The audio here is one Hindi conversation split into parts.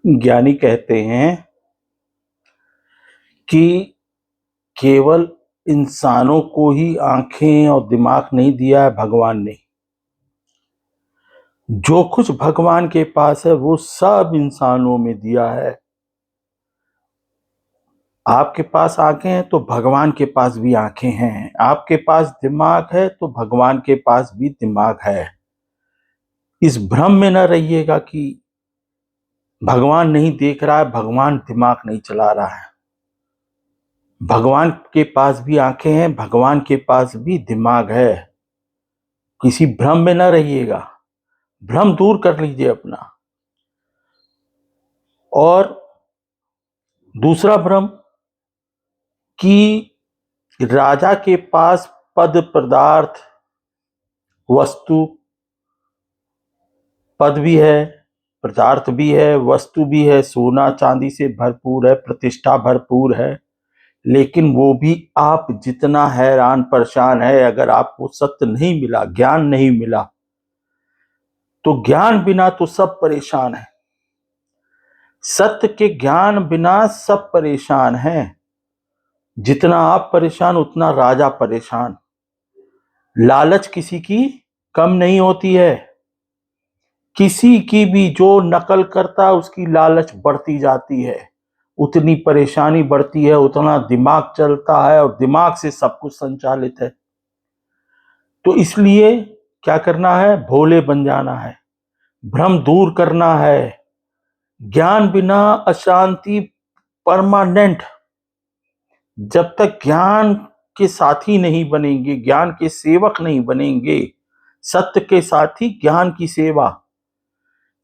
ज्ञानी कहते हैं कि केवल इंसानों को ही आंखें और दिमाग नहीं दिया है भगवान ने। जो कुछ भगवान के पास है वो सब इंसानों में दिया है। आपके पास आंखें हैं तो भगवान के पास भी आंखें हैं। आपके पास दिमाग है तो भगवान के पास भी दिमाग है। इस भ्रम में न रहिएगा कि भगवान नहीं देख रहा है, भगवान दिमाग नहीं चला रहा है। भगवान के पास भी आंखें हैं, भगवान के पास भी दिमाग है। किसी भ्रम में न रहिएगा, भ्रम दूर कर लीजिए अपना। और दूसरा भ्रम कि राजा के पास पद पदार्थ वस्तु, पद भी है, पदार्थ भी है, वस्तु भी है, सोना चांदी से भरपूर है, प्रतिष्ठा भरपूर है, लेकिन वो भी आप जितना हैरान परेशान है। अगर आपको सत्य नहीं मिला, ज्ञान नहीं मिला, तो ज्ञान बिना तो सब परेशान है। सत्य के ज्ञान बिना सब परेशान हैं। जितना आप परेशान उतना राजा परेशान। लालच किसी की कम नहीं होती है। किसी की भी जो नकल करता है उसकी लालच बढ़ती जाती है, उतनी परेशानी बढ़ती है, उतना दिमाग चलता है और दिमाग से सब कुछ संचालित है। तो इसलिए क्या करना है? भोले बन जाना है, भ्रम दूर करना है। ज्ञान बिना अशांति परमानेंट। जब तक ज्ञान के साथी नहीं बनेंगे, ज्ञान के सेवक नहीं बनेंगे, सत्य के साथी ज्ञान की सेवा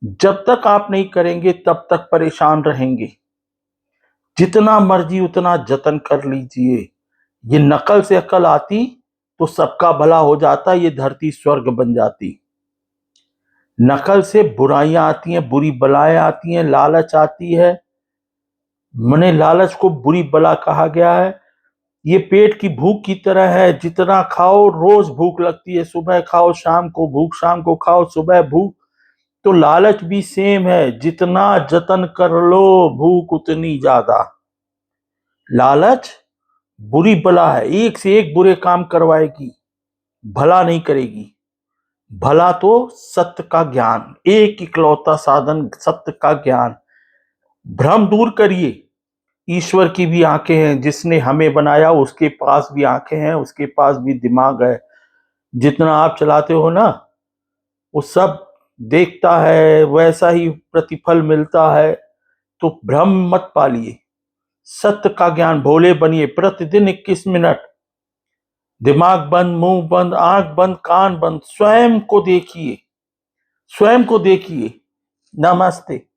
जब तक आप नहीं करेंगे तब तक परेशान रहेंगे। जितना मर्जी उतना जतन कर लीजिए, ये नकल से अकल आती तो सबका भला हो जाता, ये धरती स्वर्ग बन जाती। नकल से बुराइयां आती हैं, बुरी बलाएं आती हैं, लालच आती है। मने लालच को बुरी बला कहा गया है। ये पेट की भूख की तरह है, जितना खाओ रोज भूख लगती है। सुबह खाओ शाम को भूख, शाम को खाओ सुबह भूख। तो लालच भी सेम है, जितना जतन कर लो भूख उतनी ज्यादा। लालच बुरी बला है, एक से एक बुरे काम करवाएगी, भला नहीं करेगी। भला तो सत्य का ज्ञान, एक इकलौता साधन सत्य का ज्ञान। भ्रम दूर करिए। ईश्वर की भी आंखें हैं, जिसने हमें बनाया उसके पास भी आंखें हैं, उसके पास भी दिमाग है। जितना आप चलाते हो ना वो सब देखता है, वैसा ही प्रतिफल मिलता है। तो भ्रम मत पालिए, सत्य का ज्ञान, भोले बनिए। प्रतिदिन 21 मिनट दिमाग बंद, मुंह बंद, आंख बंद, कान बंद, स्वयं को देखिए, स्वयं को देखिए। नमस्ते।